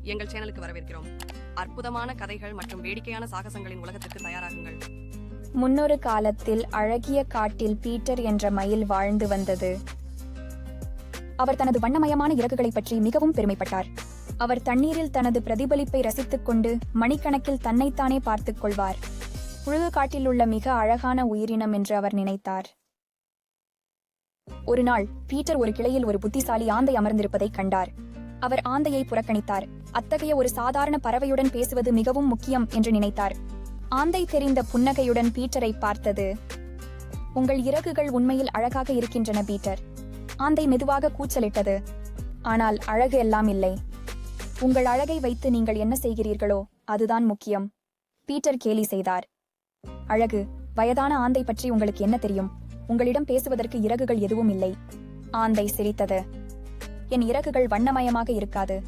எங்கள் சேனலுக்கு வரவேற்கிறோம். அற்புதமான கதைகள் மற்றும் வேடிக்கையான சாகசங்களின் உலகத்திற்கு தயாராகுங்கள். முன்னொரு காலத்தில் அழகிய காட்டில் பீட்டர் என்ற மயில் வாழ்ந்து வந்தது. அவர் தனது வண்ணமயமான இறகுகளை பற்றி மிகவும் பெருமைப்பட்டார். அவர் தண்ணீரில் தனது பிரதிபலிப்பை ரசித்துக் கொண்டு மணிக்கணக்கில் தன்னைத்தானே பார்த்துக் கொள்வார். முழு காட்டில் உள்ள மிக அழகான உயிரினம் என்று அவர் நினைத்தார். ஒரு நாள் பீட்டர் ஒரு கிளையில் ஒரு புத்திசாலி ஆந்தை அமர்ந்திருப்பதைக் கண்டார். அவர் ஆந்தையை புறக்கணித்தார். அத்தகைய ஒரு சாதாரண பறவையுடன் பேசுவது மிகவும் முக்கியம் என்று நினைத்தார். ஆந்தை தெரிந்த புன்னகையுடன் பீட்டரை பார்த்தது. உங்கள் இறகுகள் உண்மையில் அழகாக இருக்கின்றன பீட்டர். ஆந்தை மெதுவாக கூச்சலிட்டது. ஆனால் அழகு எல்லாம் இல்லை. உங்கள் அழகை வைத்து நீங்கள் என்ன செய்கிறீர்களோ அதுதான் முக்கியம். பீட்டர் கேலி செய்தார். அழகு, வயதான ஆந்தை பற்றி உங்களுக்கு என்ன தெரியும்? உங்களிடம் பேசுவதற்கு இறகுகள் எதுவும் இல்லை. ஆந்தை சிரித்தது. என் இறகுகள் வண்ணமயமாக இருக்காது.